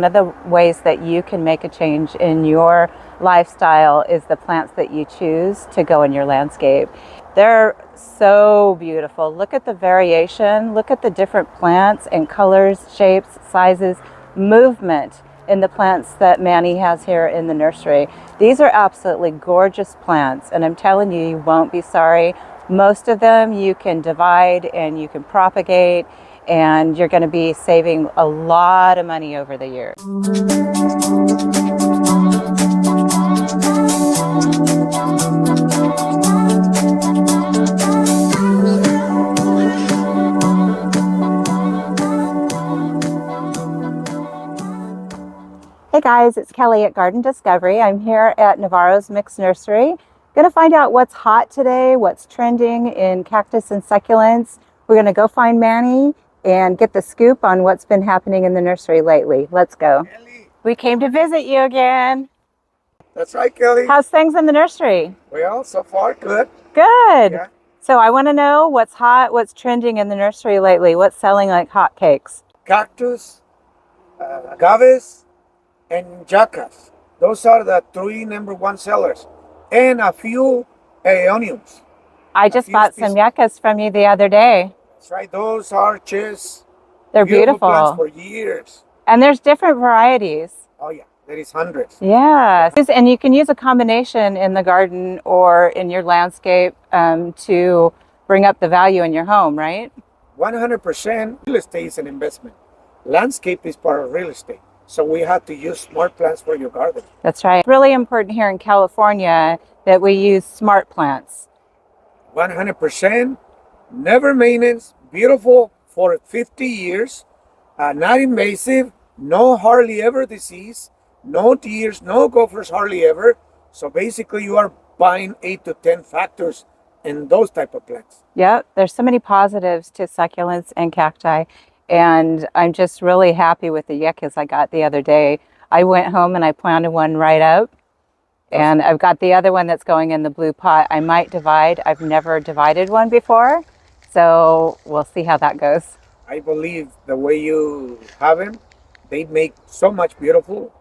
One of the ways that you can make a change in your lifestyle is the plants that you choose to go in your landscape. They're so beautiful. Look at the variation. Look at the different plants and colors, shapes, sizes, movement in the plants that Manny has here in the nursery. These are absolutely gorgeous plants, and I'm telling you, you won't be sorry. Most of them you can divide and you can propagate, and you're going to be saving a lot of money over the years. Hey guys, it's Kelly at Garden Discovery. I'm here at Navarro's Mixed Nursery. Going to find out what's hot today, what's trending in cactus and succulents. We're going to go find Manny and get the scoop on what's been happening in the nursery lately. Let's go. Kelly. We came to visit you again. That's right, Kelly. How's things in the nursery? Well, so far, good. Good. Yeah. So I want to know what's hot, what's trending in the nursery lately. What's selling like hotcakes? Cactus, agaves, and yuccas. Those are the three #1 sellers. And a few Aeoniums. I just bought some yuccas from you the other day. That's right. Those are just They're beautiful plants beautiful. for years. And there's different varieties. Oh, yeah. There is hundreds. Yeah. And you can use a combination in the garden or in your landscape to bring up the value in your home, right? 100% real estate is an investment. Landscape is part of real estate. So we have to use smart plants for your garden. That's right. It's really important here in California that we use smart plants. 100%, never maintenance, beautiful for 50 years, not invasive, no hardly ever disease, no deers, no gophers hardly ever. So basically you are buying 8 to 10 factors in those type of plants. Yep, there's so many positives to succulents and cacti, and I'm just really happy with the yuccas I got the other day. I went home and I planted one right up. And I've got the other one that's going in the blue pot. I might divide. I've never divided one before. So we'll see how that goes. I believe the way you have them, they make so much beautiful,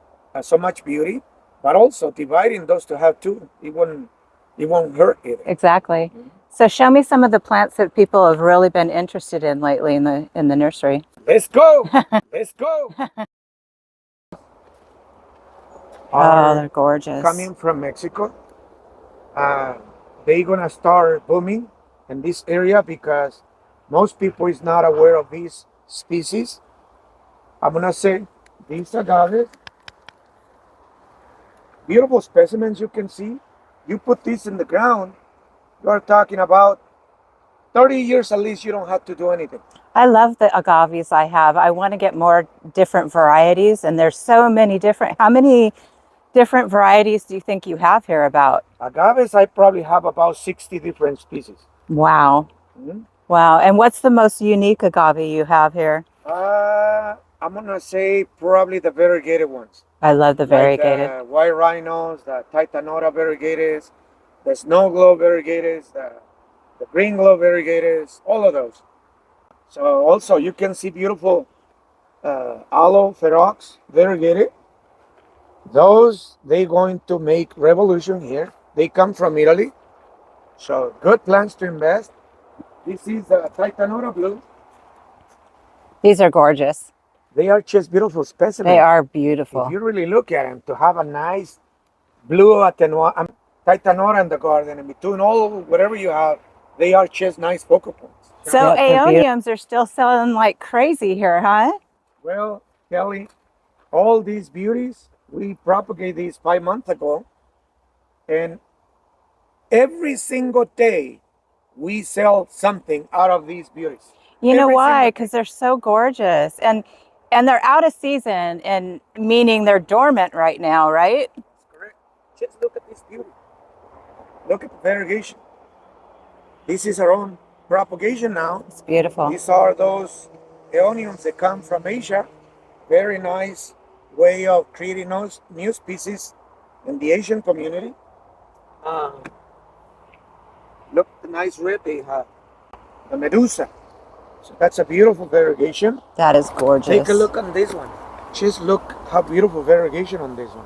so much beauty, but also dividing those to have two, it won't hurt either. Exactly. So show me some of the plants that people have really been interested in lately in the nursery. Let's go. Let's go. Oh, they're gorgeous. Coming from Mexico. They're gonna start booming in this area because most people is not aware of these species. I'm gonna say these agaves, beautiful specimens you can see. You put these in the ground, you are talking about 30 years at least. You don't have to do anything. I love the agaves I have. I want to get more different varieties, and there's so many different. How many different varieties do you think you have here about? Agaves, I probably have about 60 different species. Wow. Mm-hmm. Wow. And what's the most unique agave you have here? I'm gonna say probably the variegated ones. I love the variegated. Like the white rhinos, the titanora variegated, the snow globe variegated, the green globe variegated, all of those. So also you can see beautiful aloe ferox variegated. Those, they're going to make revolution here. They come from Italy. So good plants to invest. This is the Titanora blue. These are gorgeous. They are just beautiful specimens. They are beautiful. If you really look at them, to have a nice blue Titanora in the garden, and between all whatever you have, they are just nice focal points. So Aeoniums are still selling like crazy here, huh? Well, Kelly, all these beauties, we propagated these 5 months ago, and every single day we sell something out of these beauties. You know why? Because they're so gorgeous, and they're out of season, and meaning they're dormant right now, right? That's correct. Just look at this beauty. Look at the variegation. This is our own propagation now. It's beautiful. These are those Aeoniums that come from Asia. Very nice way of creating those new species in the Asian community. Look at the nice red they have. The Medusa. So that's a beautiful variegation. That is gorgeous. Take a look on this one. Just look how beautiful variegation on this one.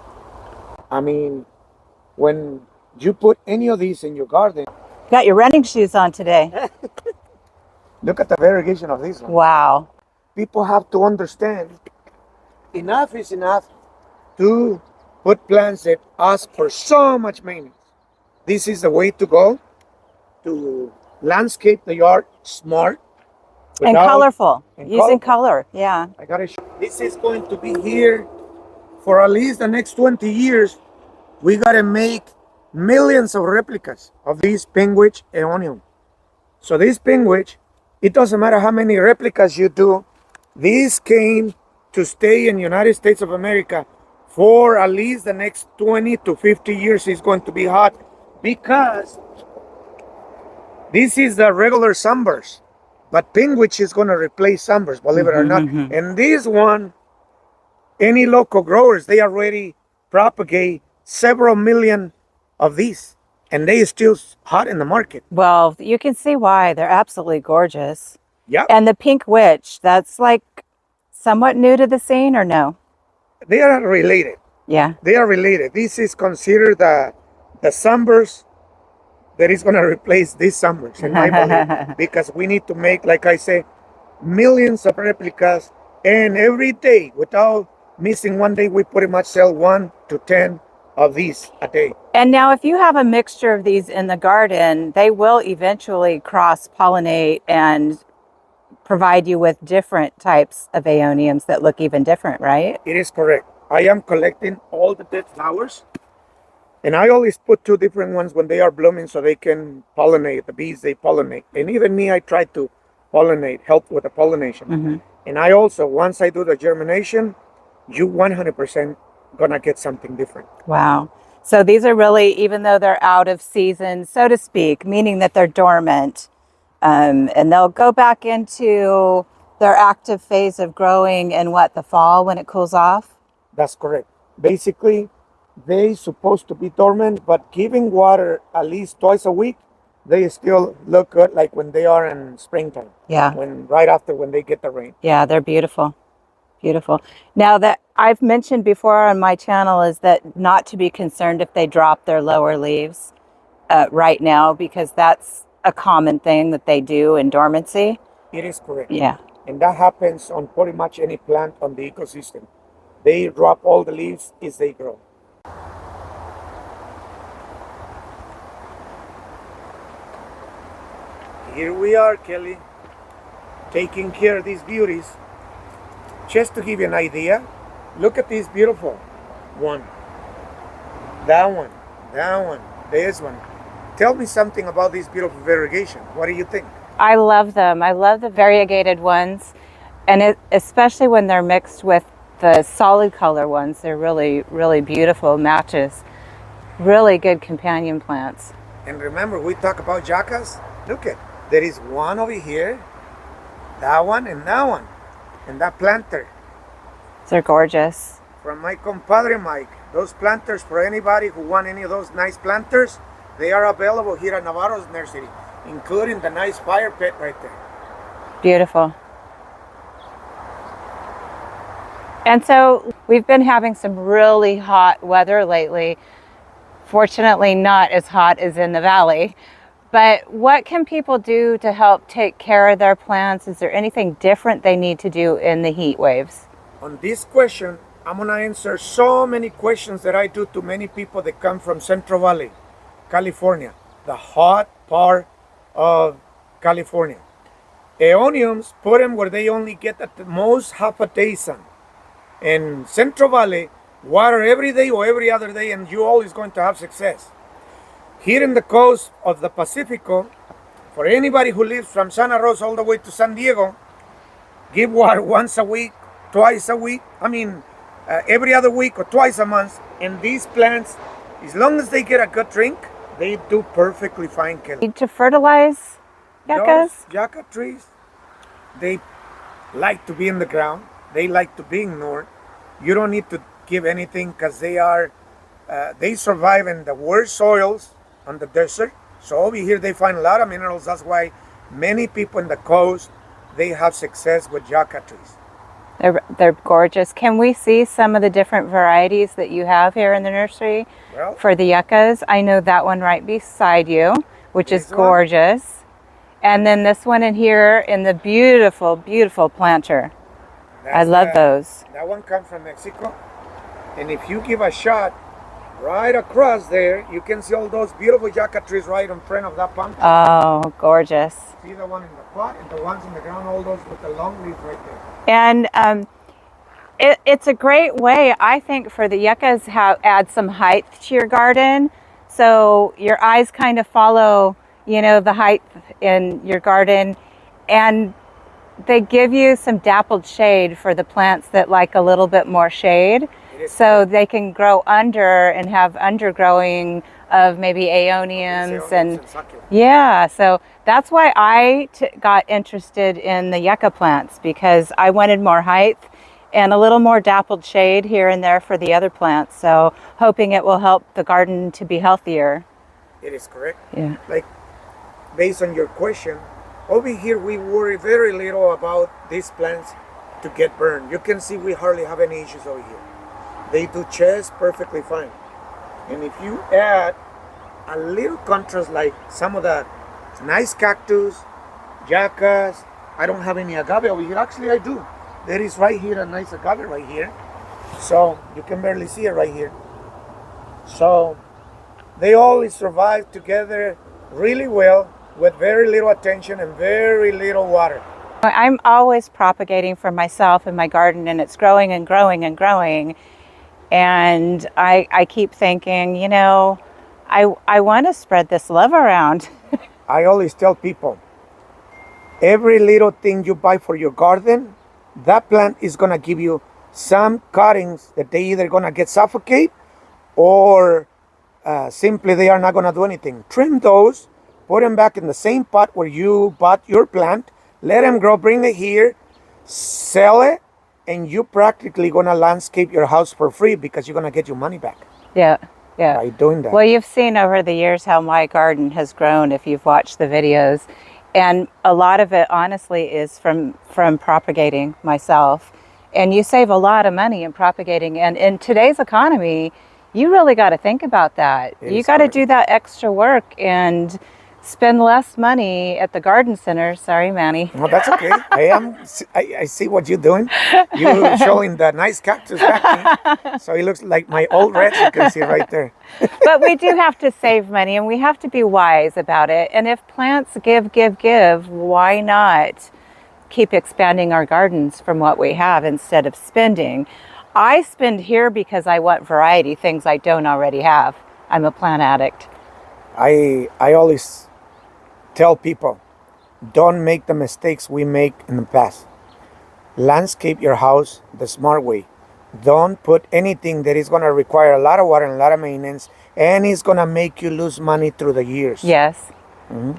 I mean, when you put any of these in your garden, You got your running shoes on today. look at the variegation of this one. Wow. People have to understand enough is enough to put plants that ask for so much maintenance. This is the way to go to landscape the yard smart And without colorful. and Using colorful. color. Yeah. I gotta show. This is going to be here for at least the next 20 years. We gotta make millions of replicas of these penguich Aeonium. So this penguich, it doesn't matter how many replicas you do, these came to stay in United States of America for at least the next 20 to 50 years. It's going to be hot because this is the regular sunburst, but penguich is going to replace sunburst, believe it or not. And this one, any local growers, they already propagate several million of these, and they still hot in the market. Well, you can see why. They're absolutely gorgeous. Yep. And the pink witch, that's like somewhat new to the scene or no? They are related. Yeah. They are related. This is considered the sunburst that is going to replace this sunburst, in my belief, because we need to make, like I say, millions of replicas, and every day, without missing one day, we pretty much sell 1 to 10 of these a day. And now if you have a mixture of these in the garden, they will eventually cross-pollinate and provide you with different types of Aeoniums that look even different, right? It is correct. I am collecting all the dead flowers, and I always put 2 different ones when they are blooming so they can pollinate. The bees, they pollinate. And even me, I try to pollinate, help with the pollination. And I also, once I do the germination, you 100% gonna get something different. Wow. So these are really, even though they're out of season, so to speak, meaning that they're dormant, and they'll go back into their active phase of growing in what, the fall when it cools off? That's correct. Basically, they supposed to be dormant, but giving water at least twice a week, they still look good like when they are in springtime. Yeah. Right after when they get the rain. Yeah, they're beautiful. Beautiful. Now that I've mentioned before on my channel is that not to be concerned if they drop their lower leaves right now, because that's a common thing that they do in dormancy. It is correct. Yeah. And that happens on pretty much any plant on the ecosystem. They drop all the leaves as they grow. Here we are, Kelly, taking care of these beauties. Just to give you an idea, look at this beautiful one. That one, this one. Tell me something about this beautiful variegation. What do you think? I love them. I love the variegated ones, and especially when they're mixed with the solid color ones. They're really, really beautiful matches. Really good companion plants. And remember, we talk about yuccas. Look at, there is one over here, that one, and that one. And that planter. They're gorgeous. From my compadre Mike, those planters, for anybody who want any of those nice planters, they are available here at Navarro's Nursery, including the nice fire pit right there. Beautiful. And so we've been having some really hot weather lately. Fortunately, not as hot as in the valley. But what can people do to help take care of their plants? Is there anything different they need to do in the heat waves? On this question, I'm going to answer so many questions that I do to many people that come from Central Valley, California, the hot part of California. Aeoniums, put them where they only get at the most half a day sun. In Central Valley, water every day or every other day, and you're always going to have success. Here in the coast of the Pacifico, for anybody who lives from Santa Rosa all the way to San Diego, give water once a week, twice a week, every other week or twice a month. And these plants, as long as they get a good drink, they do perfectly fine, Kelly. Need to fertilize yuccas? Those yucca trees, they like to be in the ground. They like to be ignored. You don't need to give anything because they survive in the worst soils on the desert. So over here they find a lot of minerals. That's why many people in the coast, they have success with yucca trees. They're gorgeous. Can we see some of the different varieties that you have here in the nursery Well, for the yuccas? I know that one right beside you, which is this one? gorgeous. And then this one in here in the beautiful, beautiful planter. I love those. That one comes from Mexico. And if you give a shot right across there, you can see all those beautiful yucca trees right in front of that pumpkin. Oh, gorgeous. See the one in the pot and the ones in the ground, all those with the long leaves right there. And it's a great way, I think, for the yuccas add some height to your garden. So your eyes kind of follow, the height in your garden. And they give you some dappled shade for the plants that like a little bit more shade. So they can grow under and have undergrowing of maybe aeoniums and yeah, so that's why I got interested in the yucca plants, because I wanted more height and a little more dappled shade here and there for the other plants. So hoping it will help the garden to be healthier. It is correct. Yeah. Like, based on your question, over here we worry very little about these plants to get burned. You can see we hardly have any issues over here. They do chest perfectly fine. And if you add a little contrast, like some of the nice cactus, yuccas, I don't have any agave over here. Actually, I do. There is right here a nice agave right here. So you can barely see it right here. So they all survive together really well with very little attention and very little water. I'm always propagating for myself in my garden, and it's growing and growing and growing. And I keep thinking, I want to spread this love around. I always tell people, every little thing you buy for your garden, that plant is going to give you some cuttings that they either going to get suffocate or simply they are not going to do anything. Trim those, put them back in the same pot where you bought your plant, let them grow, bring it here, sell it, and you practically going to landscape your house for free because you're going to get your money back. Yeah. By doing that. Well, you've seen over the years how my garden has grown if you've watched the videos. And a lot of it, honestly, is from propagating myself. And you save a lot of money in propagating. And in today's economy, you really got to think about that. You got to do that extra work and spend less money at the garden center. Sorry, Manny. No, that's okay. I see what you're doing. You're showing the nice cactus back. So it looks like my old reds you can see right there. But we do have to save money, and we have to be wise about it. And if plants give, why not keep expanding our gardens from what we have instead of spending? I spend here because I want variety, things I don't already have. I'm a plant addict. I always tell people, don't make the mistakes we make in the past. Landscape your house the smart way. Don't put anything that is going to require a lot of water and a lot of maintenance, and it's going to make you lose money through the years. Yes,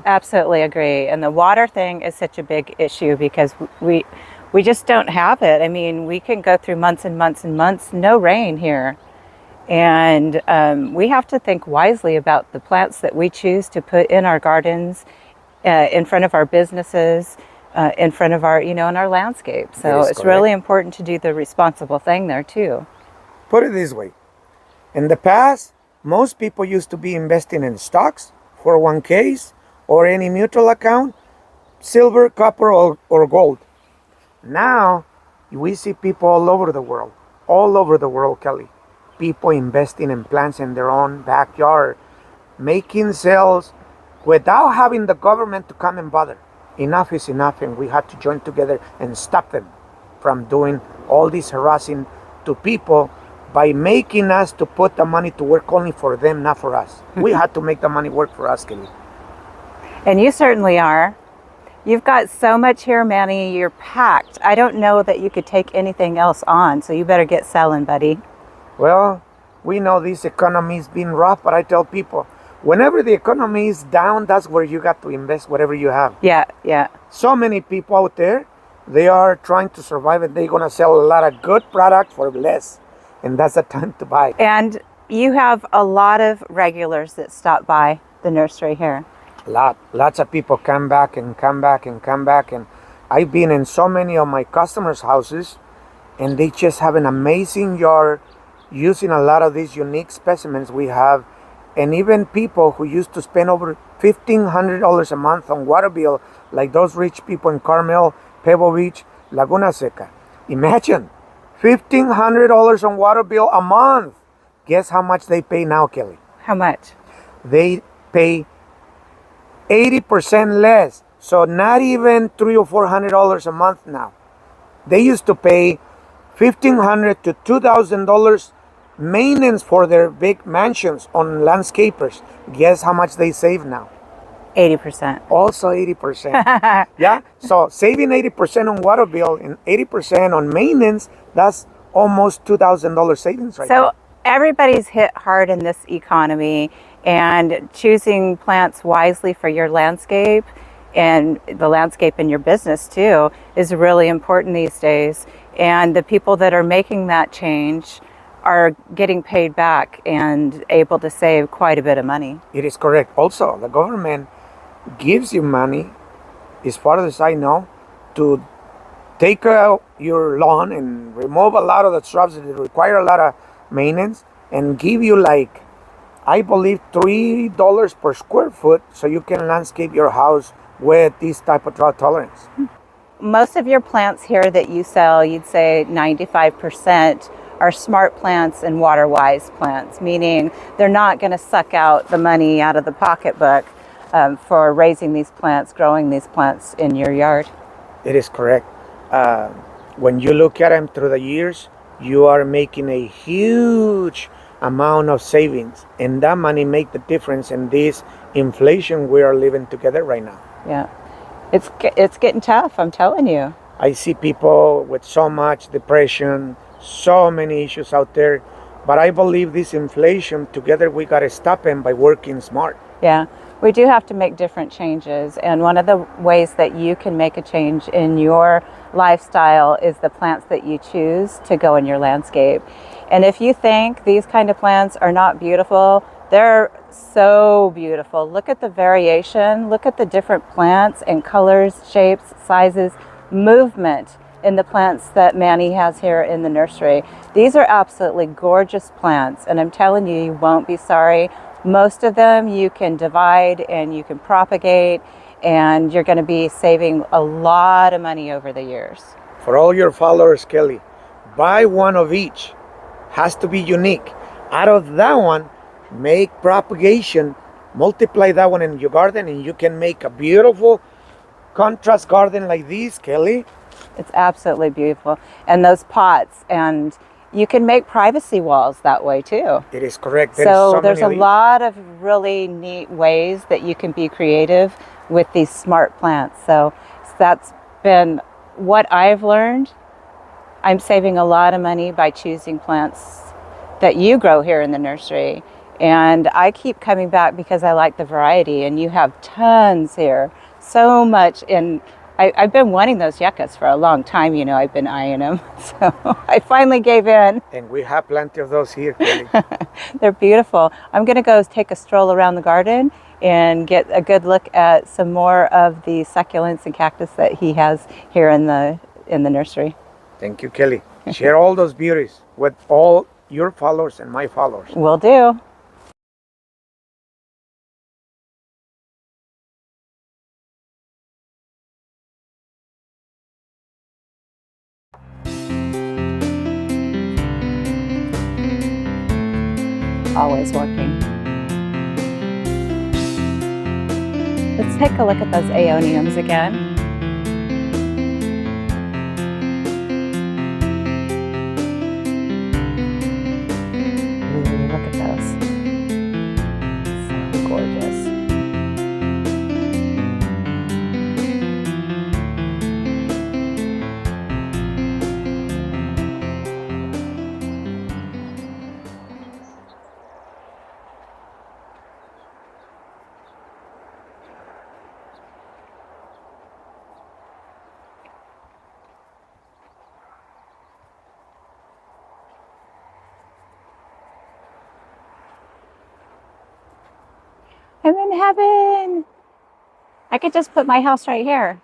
absolutely agree. And the water thing is such a big issue because we just don't have it. I mean, we can go through months and months and months, no rain here. And we have to think wisely about the plants that we choose to put in our gardens, in front of our businesses, in front of our, in our landscape. So it's really important to do the responsible thing there too. Put it this way. In the past, most people used to be investing in stocks, 401ks, or any mutual account, silver, copper, or gold. Now, we see people all over the world, Kelly. People investing in plants in their own backyard, making sales without having the government to come and bother. Enough is enough, and we had to join together and stop them from doing all this harassing to people by making us to put the money to work only for them, not for us. We had to make the money work for us, Kelly. And you certainly are. You've got so much here, Manny. You're packed. I don't know that you could take anything else on, so you better get selling, buddy. Well, we know this economy is being rough, but I tell people, whenever the economy is down, that's where you got to invest whatever you have. Yeah. So many people out there, they are trying to survive, and they're going to sell a lot of good product for less. And that's the time to buy. And you have a lot of regulars that stop by the nursery here. Lots of people come back. And I've been in so many of my customers' houses, and they just have an amazing yard using a lot of these unique specimens we have. And even people who used to spend over $1,500 a month on water bill, like those rich people in Carmel, Pebble Beach, Laguna Seca. Imagine $1,500 on water bill a month. Guess how much they pay now, Kelly? How much? They pay 80% less. So not even $300 or $400 a month now. They used to pay $1,500 to $2,000 maintenance for their big mansions on landscapers. Guess how much they save now? 80%. Also 80%. Yeah, so saving 80% on water bill and 80% on maintenance, that's almost $2,000 savings right So there. everybody's hit hard in this economy, and choosing plants wisely for your landscape and the landscape in your business too is really important these days. And the people that are making that change are getting paid back and able to save quite a bit of money. It is correct. Also, the government gives you money, as far as I know, to take out your lawn and remove a lot of the shrubs that require a lot of maintenance and give you, like, I believe $3 per square foot so you can landscape your house with this type of drought tolerance. Most of your plants here that you sell, you'd say 95% are smart plants and water-wise plants, meaning they're not going to suck out the money out of the pocketbook for raising these plants, growing these plants in your yard. It is correct. When you look at them through the years, you are making a huge amount of savings, and that money make the difference in this inflation we are living together right now. Yeah, it's getting tough, I'm telling you. I see people with so much depression, so many issues out there, but I believe this inflation, together we got to stop it by working smart. Yeah, we do have to make different changes, and one of the ways that you can make a change in your lifestyle is the plants that you choose to go in your landscape. And if you think these kind of plants are not beautiful, they're so beautiful. Look at the variation, look at the different plants and colors, shapes, sizes, movement in the plants that Manny has here in the nursery. These are absolutely gorgeous plants, and I'm telling you, you won't be sorry. Most of them you can divide and you can propagate, and you're going to be saving a lot of money over the years. For all your followers, Kelly, buy one of each. Has to be unique. Out of that one, make propagation, multiply that one in your garden, and you can make a beautiful contrast garden like this, Kelly. It's absolutely beautiful. And those pots, and you can make privacy walls that way too. It is correct. So there's a lot of really neat ways that you can be creative with these smart plants. So that's been what I've learned. I'm saving a lot of money by choosing plants that you grow here in the nursery. And I keep coming back because I like the variety, and you have tons here. So much. And I've been wanting those yuccas for a long time. You know, I've been eyeing them. So I finally gave in. And we have plenty of those here, Kelly. They're beautiful. I'm going to go take a stroll around the garden and get a good look at some more of the succulents and cactus that he has here in the nursery. Thank you, Kelly. Share all those beauties with all your followers and my followers. Will do. Always working. Let's take a look at those Aeoniums again. Ooh, look at those. So gorgeous. I'm in heaven. I could just put my house right here.